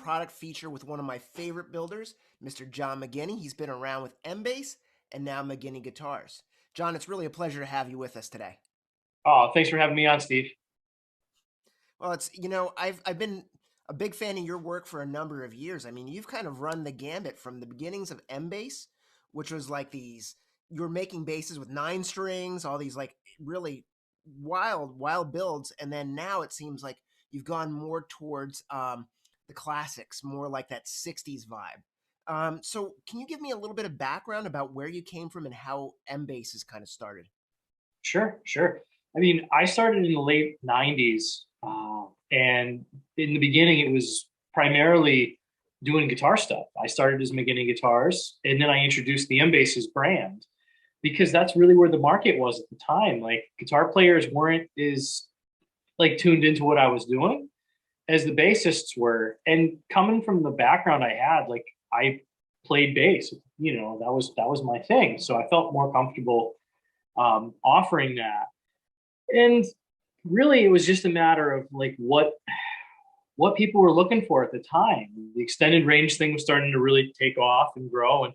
product feature with one of my favorite builders, Mr. Jon Maghini. He's been around with MBass and now Maghini Guitars. John, it's really a pleasure to have you with us today. Oh, thanks for having me on, Steve. Well, I've been a big fan of your work for a number of years. I mean, you've kind of run the gambit from the beginnings of MBass, which was like these you were making basses with 9 strings, all these like really wild builds, and then now it seems like you've gone more towards the classics, more like that 60s vibe. So can you give me a little bit of background about where you came from and how MBass has kind of started? Sure, sure. I mean, I started in the late 90s, and in the beginning, it was primarily doing guitar stuff. I started as Maghini Guitars, and then I introduced the MBasses brand because that's really where the market was at the time. Like, guitar players weren't as like tuned into what I was doing as the bassists were. And coming from the background I had, like I played bass, that was my thing. So I felt more comfortable offering that. And really, it was just a matter of like what people were looking for at the time. The extended range thing was starting to really take off and grow, and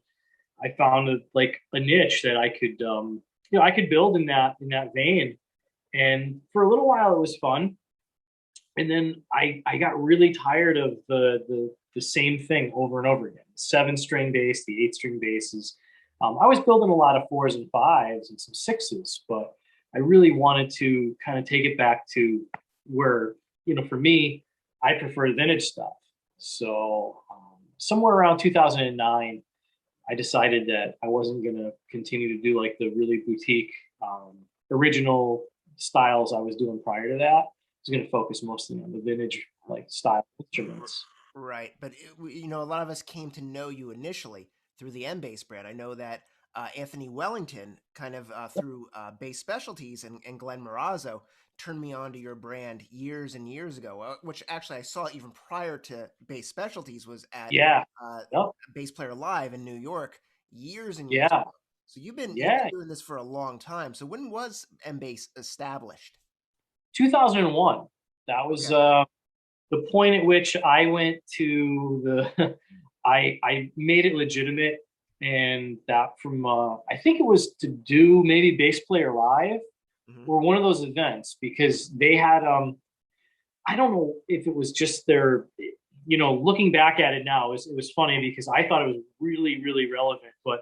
I found like a niche that I could build in that vein. And for a little while, it was fun. And then I got really tired of the same thing over and over again. 7 string bass, the 8 string basses. I was building a lot of 4s and 5s and some 6s, but I really wanted to kind of take it back to where, for me, I prefer vintage stuff. So somewhere around 2009, I decided that I wasn't going to continue to do like the really boutique original styles I was doing prior to that. I was going to focus mostly on the vintage like style instruments. Right, but a lot of us came to know you initially through the M-Bass brand. I know that Anthony Wellington, kind of through Bass Specialties and Glenn Morazzo, turned me on to your brand years and years ago. Which actually I saw even prior to Bass Specialties was at Yeah. uh, Yep. Bass Player Live in New York years and years Yeah. ago. So you've been Yeah. doing this for a long time. So when was M-Bass established? 2001. That was Okay. the point at which I went to the I made it legitimate, and that from I think it was to do maybe Bass Player Live Hmm. or one of those events because they had I don't know if it was just their looking back at it now it was funny because I thought it was really relevant, but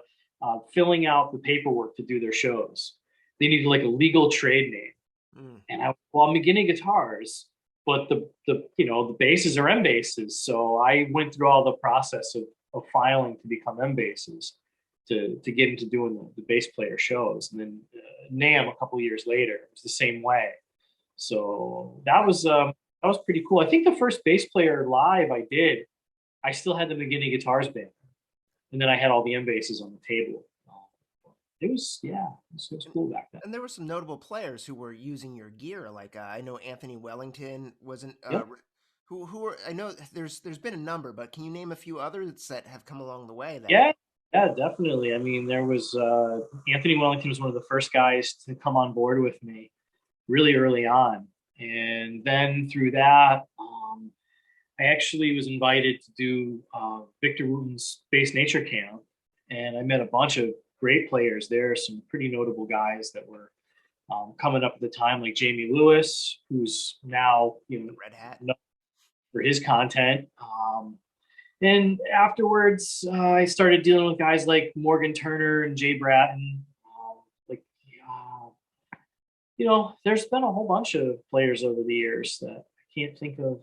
filling out the paperwork to do their shows, they needed like a legal trade name. Mm. And I'm beginning guitars, but the bases are M bases. So I went through all the process of filing to become M bases to get into doing the bass player shows. And then NAM a couple years later, it was the same way. So that was pretty cool. I think the first bass player live I did, I still had the McGinney Guitars band, and then I had all the M basses on the table. It was yeah, it was And cool back then. and there were some notable players who were using your gear. Like I know Anthony Wellington wasn't. Yep. Who are I know there's been a number, but can you name a few others that have come along the way that? Yeah, yeah, definitely. I mean, there was Anthony Wellington was one of the first guys to come on board with me really early on, and then through that, I actually was invited to do Victor Wooten's Space Nature Camp, and I met a bunch of great players there. Some pretty notable guys that were coming up at the time, like Jamie Lewis, who's now The Red Hat. known for his content. And afterwards, I started dealing with guys like Morgan Turner and Jay Bratton. Like, uh, there's been a whole bunch of players over the years that I can't think of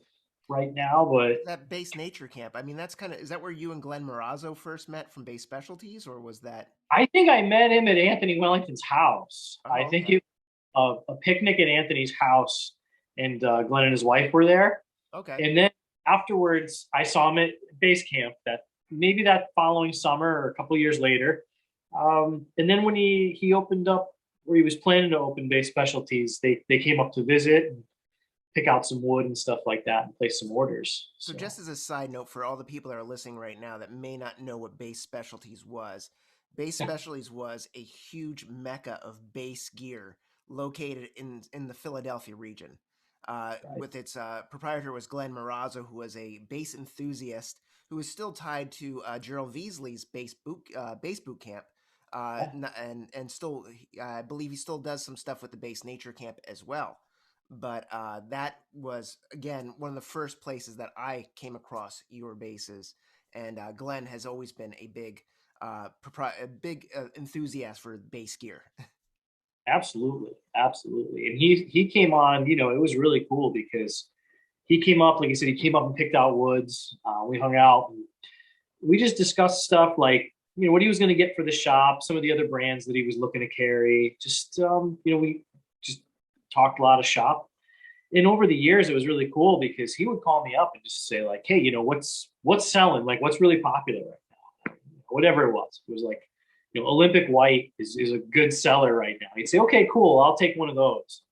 right now, but That Base Nature Camp. I mean, that's kind of is that where you and Glenn Morazzo first met from Base Specialties, or was that? I think I met him at Anthony Wellington's house. I Oh, think okay, it a picnic at Anthony's house, and Glenn and his wife were there. okay. And then afterwards, I saw him at base camp that following summer or a couple years later. And then when he opened up where he was planning to open base specialties, they came up to visit and pick out some wood and stuff like that and place some orders. So just So as a side note for all the people that are listening right now that may not know what Base Specialties was, Base Specialties was a huge mecca of bass gear located in the Philadelphia region. Right. With its proprietor was Glenn Marazzo, who was a bass enthusiast who is still tied to Gerald Veasley's bass boot camp, Yeah. and still I believe he still does some stuff with the bass nature camp as well. But that was again one of the first places that I came across your basses, and Glenn has always been a big enthusiast for bass gear. Absolutely, absolutely. And he came on. It was really cool because he came up, like I said, he came up and picked out woods. We hung out and we just discussed stuff like what he was going to get for the shop, some of the other brands that he was looking to carry. Just we just talked a lot of shop. And over the years, it was really cool because he would call me up and just say like, "Hey, what's selling? Like, what's really popular right now?" Whatever it was. It was like, Olympic white is a good seller right now. He'd say, "Okay, cool, I'll take one of those."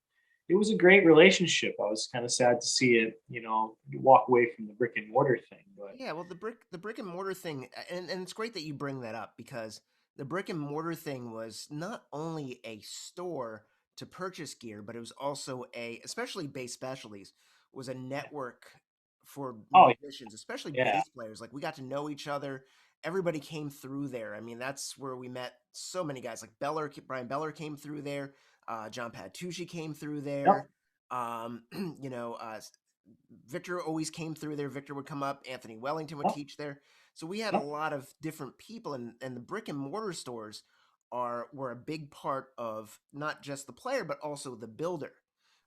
It was a great relationship. I was kind of sad to see it, walk away from the brick and mortar thing. But Yeah, well, the brick and mortar thing, and it's great that you bring that up because the brick and mortar thing was not only a store to purchase gear, but it was also especially bass specialties, was a network for oh musicians, especially yeah, bass players. Like we got to know each other. Everybody came through there. I mean, that's where we met so many guys. Like Brian Beller came through there. John Pattucci came through yep, there. Um, you know, Victor always came through there. Victor would come up. Anthony Wellington would yep, teach there. So we had a yep, lot of different people, and the brick and mortar stores were a big part of not just the player but also the builder.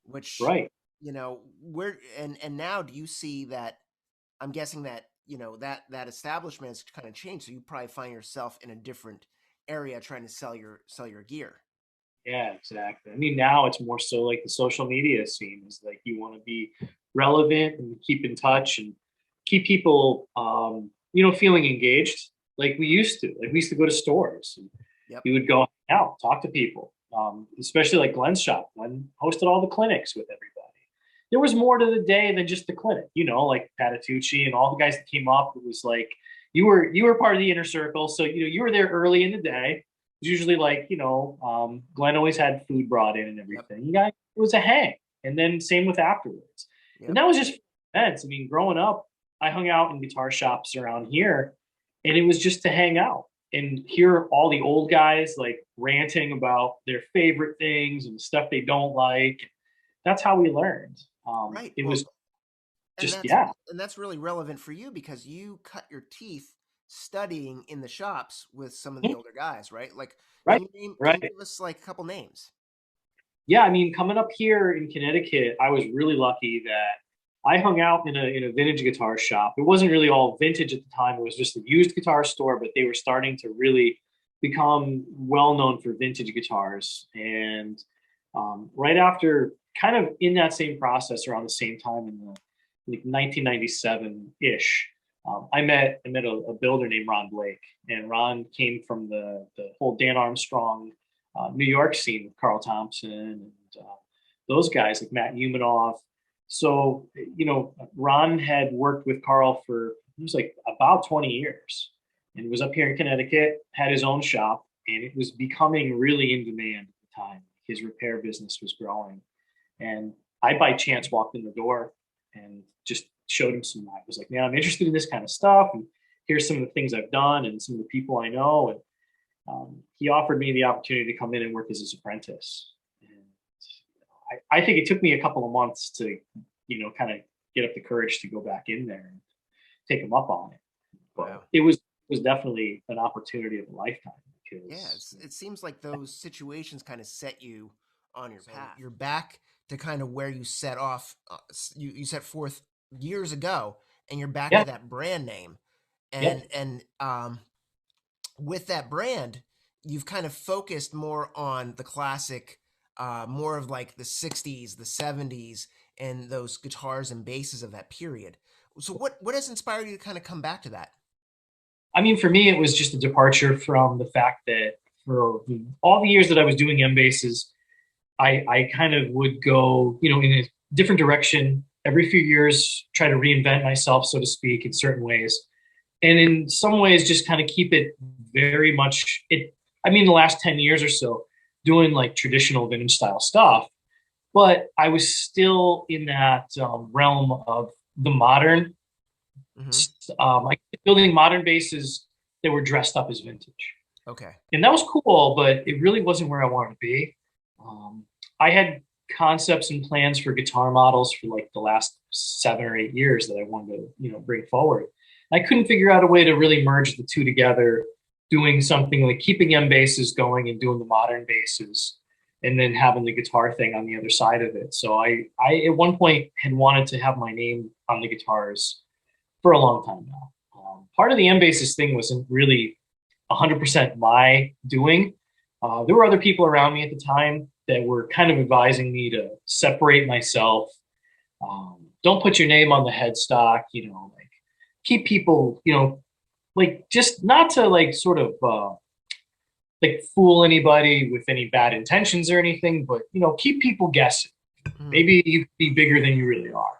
Which right. where and now do you see that? I'm guessing that that establishment has kind of changed. So you probably find yourself in a different area trying to sell your gear. Yeah, exactly. I mean, now it's more so like the social media scene is like you want to be relevant and keep in touch and keep people, feeling engaged like we used to. Like we used to go to stores and Yep. you would go out, talk to people, especially like Glenn's shop. Glenn hosted all the clinics with everybody. There was more to the day than just the clinic, like Patitucci and all the guys that came up. It was like you were part of the inner circle, so you were there early in the day. Usually like Glenn always had food brought in and Yep. everything. You guys, it was a hang, and then same with afterwards. And Yep. that was just events. I mean, growing up, I hung out in guitar shops around here, and it was just to hang out and hear all the old guys like ranting about their favorite things and stuff they don't like. That's how we learned. Right. It Well, was and just that's yeah, and that's really relevant for you because you cut your teeth studying in the shops with some of the older guys, right? Like, right, can you right. give us like a couple names? Yeah, I mean, coming up here in Connecticut, I was really lucky that I hung out in a vintage guitar shop. It wasn't really all vintage at the time; it was just a used guitar store, but they were starting to really become well known for vintage guitars. And right after, kind of in that same process, around the same time in the like 1997 ish, I met a builder named Ron Blake, and Ron came from the whole Dan Armstrong New York scene with Carl Thompson and those guys like Matt Humanoff. So, Ron had worked with Carl for, it was like about 20 years and was up here in Connecticut, had his own shop, and it was becoming really in demand at the time. His repair business was growing. And I, by chance, walked in the door and just showed him some. I was like, man, I'm interested in this kind of stuff. And here's some of the things I've done and some of the people I know. And he offered me the opportunity to come in and work as his apprentice. And I think it took me a couple of months to, kind of get up the courage to go back in there and take him up on it. But Wow. it was definitely an opportunity of a lifetime Yeah, because it seems like those situations kind of set you on your path. You're back to kind of where you set off. You set forth years ago, and you're back yeah, to that brand name, yeah, and with that brand, you've kind of focused more on the classic, more of like the '60s, the '70s, and those guitars and basses of that period. So, what has inspired you to kind of come back to that? I mean, for me, it was just a departure from the fact that for all the years that I was doing MBasses, I kind of would go, in a different direction every few years, try to reinvent myself, so to speak, in certain ways. And in some ways, just kind of keep it very much, I mean, the last 10 years or so, doing like traditional vintage style stuff. but I was still in that realm of the modern, Hmm. I building modern basses that were dressed up as vintage. Okay. And that was cool, but it really wasn't where I wanted to be. Um, I had concepts and plans for guitar models for like the last 7 or 8 years that I wanted to, bring forward. I couldn't figure out a way to really merge the two together, doing something like keeping MBasses going and doing the modern basses, and then having the guitar thing on the other side of it. So I at one point had wanted to have my name on the guitars for a long time now. Part of the MBasses thing wasn't really 100% my doing. There were other people around me at the time that were kind of advising me to separate myself. Don't put your name on the headstock, like keep people, like just not to like sort of like fool anybody with any bad intentions or anything, but keep people guessing. Hmm. Maybe you could be bigger than you really are.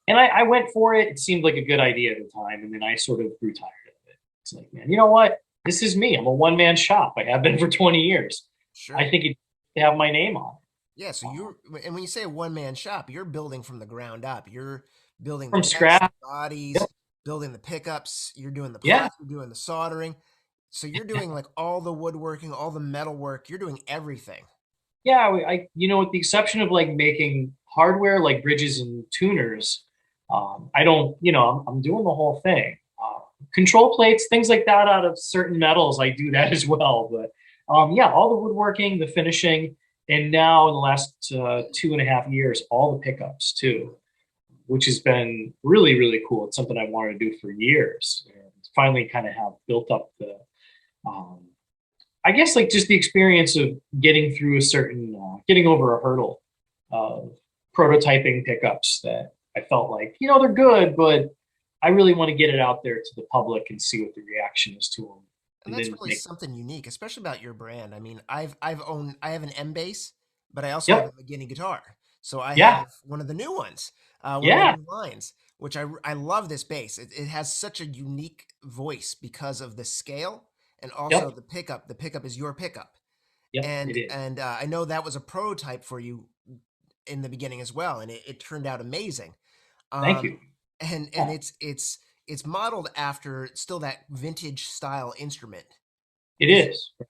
And I went for it. It seemed like a good idea at the time. And then I sort of grew tired of it. It's like, man, you know what? This is me. I'm a one man shop. I have been for 20 years. I Sure. think it have my name on Yeah. So it you're, and when you say a one man shop, you're building from the ground up. You're building the from necks, the scratch. bodies, Yep. building the pickups. You're doing the Yeah. pots. You're doing the soldering. So you're doing like all the woodworking, all the metal work. You're doing everything. Yeah. With the exception of like making hardware like bridges and tuners, I don't, I'm doing the whole thing. Control plates, things like that out of certain metals, I do that as well. But yeah, all the woodworking, the finishing, and now in the last 2.5 years, all the pickups too, which has been really, really cool. It's something I wanted to do for years, and finally kind of have built up the, um, I guess, like just the experience of getting through getting over a hurdle of prototyping pickups that I felt like, they're good, but I really want to get it out there to the public and see what the reaction is to them, And and that's then really make. something unique, especially about your brand. I mean, I have an M bass, but I also have a Yep. Maghini guitar. So I Yeah. have one of the new ones, one of the Yeah. new lines, which I love this bass. It has such a unique voice because of the scale and also Yep. the pickup. The pickup is your pickup, Yep. It and is. I know that was a prototype for you in the beginning as well, and it turned out amazing. Thank Um, you. and Yeah. it's modeled after still that vintage style instrument. It Is is.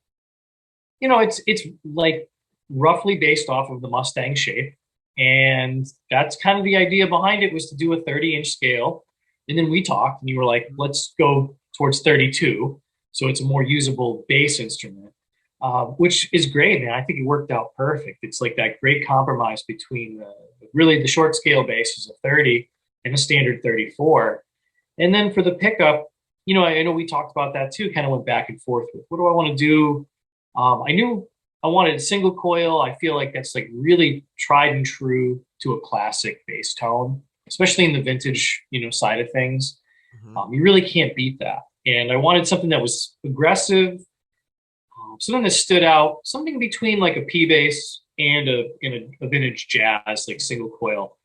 It's like roughly based off of the Mustang shape. And that's kind of the idea behind it, was to do a 30-inch scale. And then we talked and you were like, let's go towards 32. So it's a more usable bass instrument, which is great, man. I think it worked out perfect. It's like that great compromise between really the short scale bass is a 30 and a standard 34. And then for the pickup, I know we talked about that too, kind of went back and forth with what do I want to do? I knew I wanted a single coil. I feel like that's like really tried and true to a classic bass tone, especially in the vintage, side of things. Mhm. You really can't beat that. And I wanted something that was aggressive, something that stood out, something between like a P bass and a vintage jazz, like single coil,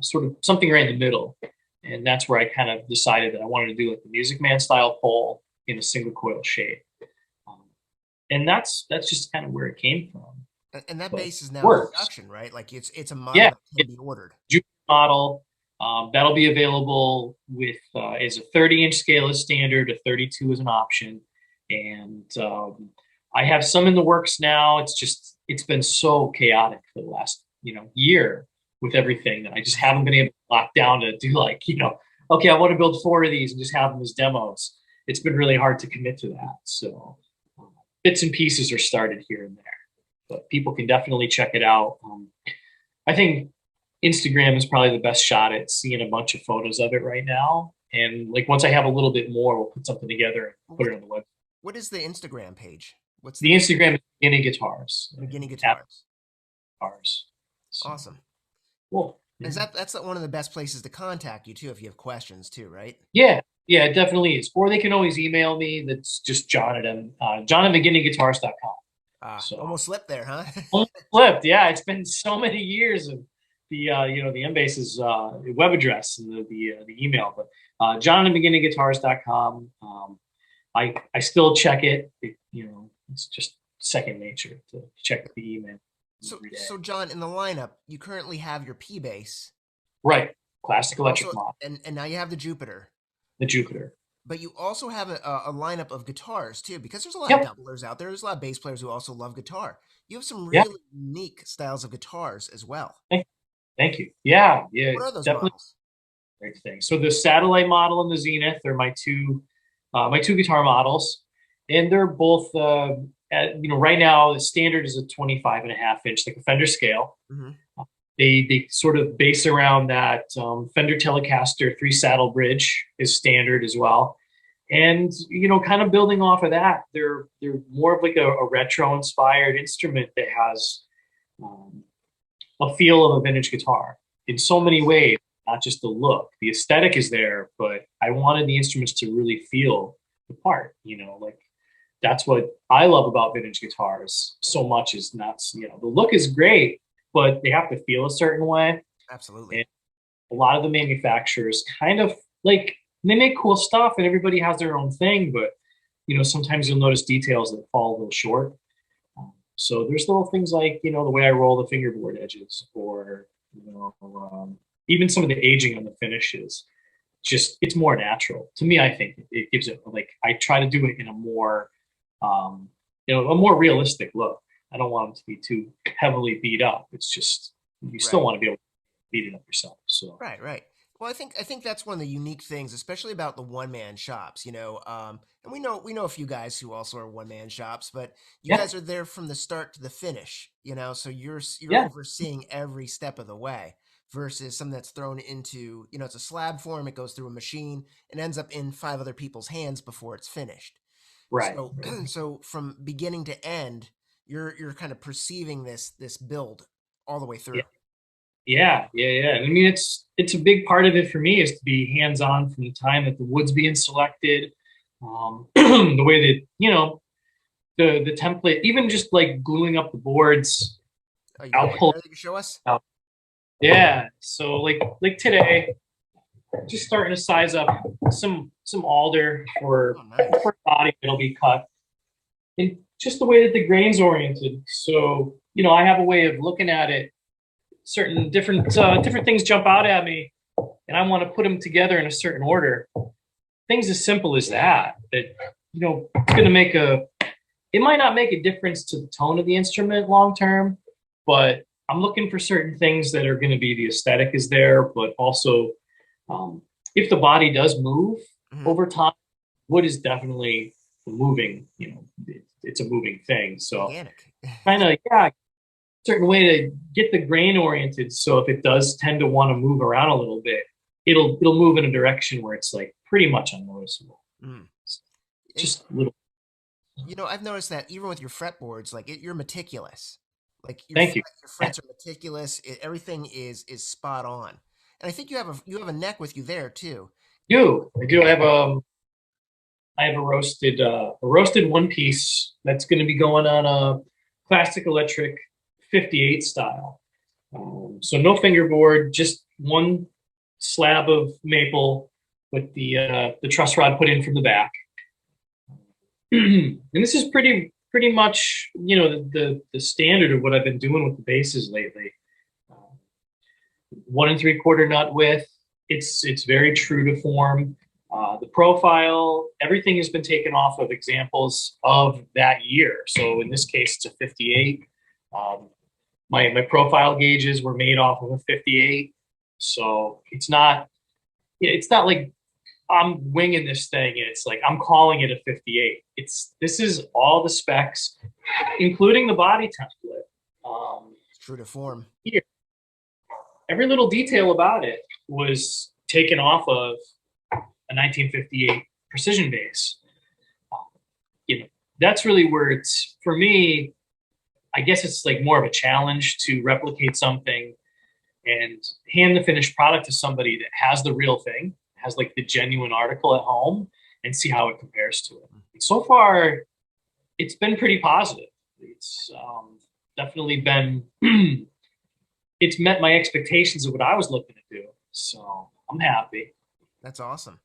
sort of something right in the middle. And that's where I kind of decided that I wanted to do like the Music Man style pole in a single coil shape. Um, and that's just kind of where it came from. And that But bass is now in works. production, right? Like it's a model Yeah, that can be ordered. junior model. That'll be available with as a 30-inch scale as standard, a 32 is an option, and I have some in the works now. It's been so chaotic for the last year with everything that I just haven't been able to lock down to do like okay, I want to build 4 of these and just have them as demos. It's been really hard to commit to that. So bits and pieces are started here and there, but people can definitely check it out. I think Instagram is probably the best shot at seeing a bunch of photos of it right now. And like once I have a little bit more, we'll put something together and put What it on the web. what is the Instagram page? What's the The name? Instagram is Maghini Guitars, Maghini App Guitars. Guitars. So Awesome. cool. Is Yeah. that's one of the best places to contact you too if you have questions too, right? Yeah. Yeah, it definitely is. Or they can always email me. That's just John at McGinnyGuitars.com. So Almost slipped there, huh? almost flipped. Yeah, it's been so many years of the MBasses web address and the email. But John at McGinnyGuitars.com. I still check it. It's just second nature to check the email. So, every day. so John, in the lineup, you currently have your P bass, Right. Classic but also, electric model, and now you have the Jupiter, the Jupiter. but you also have a lineup of guitars too, because there's a lot of Yep. doublers out there. There's a lot of bass players who also love guitar. You have some Yeah. really unique styles of guitars as well. Thank, thank you. Yeah. Yeah. What are those Definitely models? a great thing. So the Satellite model and the Zenith are my two guitar models, and they're both right now the standard is a 25 and a half inch, like a Fender scale. Hmm. They sort of base around that Fender Telecaster three saddle bridge is standard as well. And kind of building off of that, they're more of like a retro inspired instrument that has um, a feel of a vintage guitar in so many Nice. ways, not just the look. The aesthetic is there, but I wanted the instruments to really feel the part, like that's what I love about vintage guitars so much is not, the look is great, but they have to feel a certain way. Absolutely. And a lot of the manufacturers kind of like they make cool stuff and everybody has their own thing, but sometimes you'll notice details that fall a little short. So there's little things like the way I roll the fingerboard edges, or even some of the aging on the finishes. Just it's more natural to me. I think it gives it like I try to do it in a more um, a more realistic look. I don't want them to be too heavily beat up. It's just you still Right. want to be able to beat it up yourself. So Right, right. Well, I think that's one of the unique things, especially about the one man shops. And we know a few guys who also are one man shops, but you yeah, guys are there from the start to the finish. So you're yeah, overseeing every step of the way. Versus something that's thrown into, it's a slab form. It goes through a machine and ends up in five other people's hands before it's finished. right. So, so from beginning to end, you're kind of perceiving this build all the way Yeah, through. yeah. I mean, it's a big part of it for me is to be hands on from the time that the wood's being selected, the way that the template, even just like gluing up the boards. Oh, you got I'll one pull there that you can show us? out. Yeah. So like today, just starting to size up some alder Oh, for nice. body that'll be cut, and just the way that the grain's oriented. So I have a way of looking at it. Certain different things jump out at me, and I want to put them together in a certain order. Things as simple as that. That it's going to make a. It might not make a difference to the tone of the instrument long term, but I'm looking for certain things that are going to be the aesthetic is there, but also um, if the body does move Hmm. over time, wood is definitely moving. It's a moving thing. So Organic. kind of yeah, certain way to get the grain oriented. So if it does tend to want to move around a little bit, it'll move in a direction where it's like pretty much unnoticeable. Mm. And, Just little. I've noticed that even with your fretboards, like you're meticulous. Like Thank you. your frets are meticulous. Everything is spot on. And I think you have a neck with you there too. I do. I have a roasted one piece that's going to be going on a classic electric 58 style. So no fingerboard, just one slab of maple with the truss rod put in from the back. And this is pretty much the standard of what I've been doing with the basses lately. 1 3/4 nut width. It's very true to form. The profile, everything has been taken off of examples of that year. So in this case, it's a 58. Um, my profile gauges were made off of a 58. So it's not like I'm winging this thing. It's like I'm calling it a 58. This is all the specs, including the body template. It's true to form. Here, every little detail about it was taken off of a 1958 precision bass. You know, that's really where it's for me. I guess it's like more of a challenge to replicate something and hand the finished product to somebody that has the real thing, has like the genuine article at home, and see how it compares to it. So far, it's been pretty positive. It's definitely been it's met my expectations of what I was looking to do. So I'm happy. That's awesome.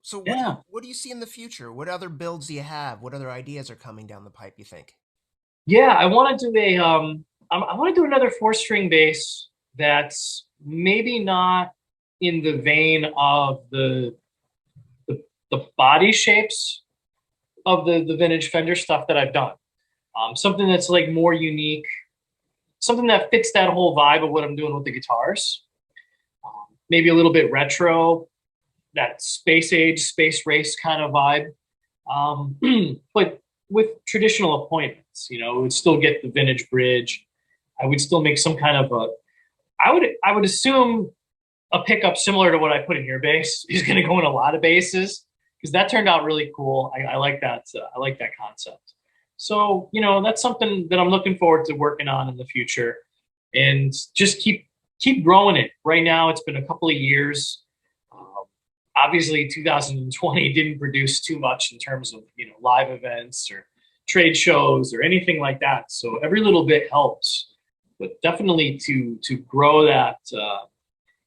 So Yeah. what do you see in the future? What other builds do you have? What other ideas are coming down the pipe, you think? Yeah, I want to do I want to do another four-string bass that's maybe not in the vein of the, the body shapes of the vintage Fender stuff that I've done. Something that's like more unique, something that fits that whole vibe of what I'm doing with the guitars. Maybe a little bit retro, that space age, space race kind of vibe. But with traditional appointments, it would still get the vintage bridge. I would still make some kind of a. I would assume a pickup similar to what I put in your bass is going to go in a lot of basses because that turned out really cool. I like that. I like that concept. So that's something that I'm looking forward to working on in the future, and just keep growing it. Right now, it's been a couple of years. Obviously 2020 didn't produce too much in terms of live events or trade shows or anything like that. So every little bit helps, but definitely to grow that,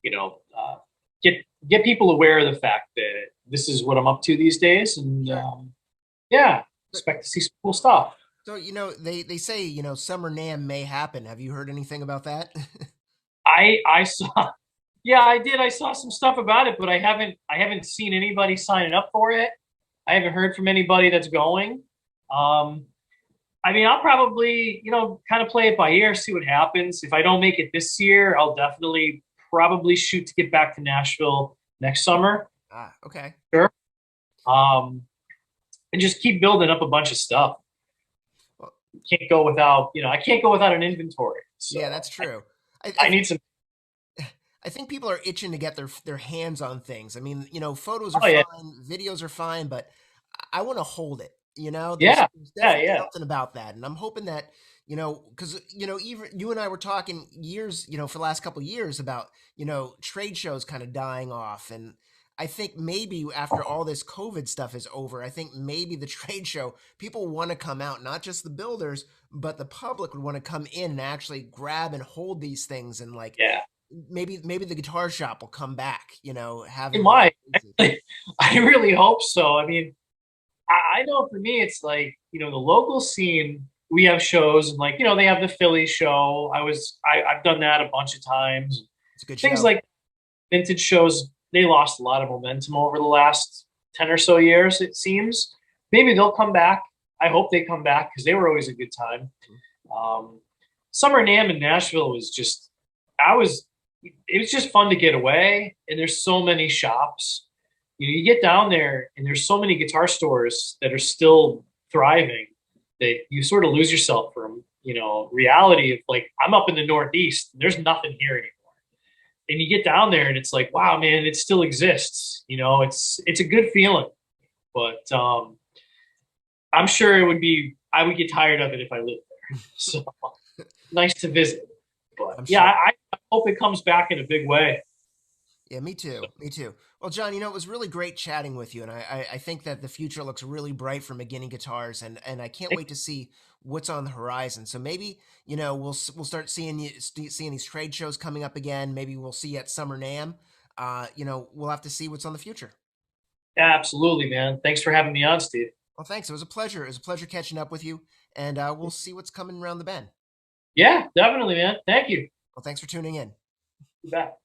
you know, uh, get get people aware of the fact that this is what I'm up to these days, and Sure. yeah, But expect to see some cool stuff. so they say summer NAM may happen. Have you heard anything about that? I saw, yeah, I did. I saw some stuff about it, but I haven't seen anybody signing up for it. I haven't heard from anybody that's going. Um, I mean, I'll probably, kind of play it by ear, see what happens. If I don't make it this year, I'll definitely probably shoot to get back to Nashville next summer. Ah, okay. Sure. Um, and just keep building up a bunch of stuff. Well, Can't go without, I can't go without an inventory. yeah, So that's true. I I think need some. I think people are itching to get their hands on things. I mean, photos are Oh yeah, fine, videos are fine, but I want to hold it. yeah, There's yeah, definitely yeah, something about that, and I'm hoping that because even you and I were talking years, for the last couple of years about trade shows kind of dying off, and I think maybe after all this COVID stuff is over, I think maybe the trade show people want to come out, not just the builders, but the public would want to come in and actually grab and hold these things and like yeah. maybe the guitar shop will come back, It having live might. pieces. I really hope so. I mean, I know for me, it's like, the local scene, we have shows and like, they have the Philly show. I've done that a bunch of times. It's a good Things show. like vintage shows, they lost a lot of momentum over the last 10 or so years, it seems. Maybe they'll come back. I hope they come back because they were always a good time. Um, Summer NAMM in Nashville was just, I was, it was just fun to get away. And there's so many shops. You get down there and there's so many guitar stores that are still thriving that you sort of lose yourself from, reality of like, I'm up in the Northeast. There's nothing here anymore. And you get down there and it's like, wow, man, it still exists. It's a good feeling. But I'm sure I would get tired of it if I lived there. So nice to visit. But I'm yeah, sure. I hope it comes back in a big way. Yeah, me So too. Me too. Well, John, it was really great chatting with you, and I think that the future looks really bright for Maghini Guitars, and I can't wait to see what's on the horizon. So maybe we'll start seeing these trade shows coming up again. Maybe we'll see you at Summer NAMM. We'll have to see what's on the future. absolutely, man. Thanks for having me on, Steve. Well, thanks. It was a pleasure. It was a pleasure catching up with you, and we'll see what's coming around the bend. Yeah, definitely, man. Thank you. Well, thanks for tuning in. You bet.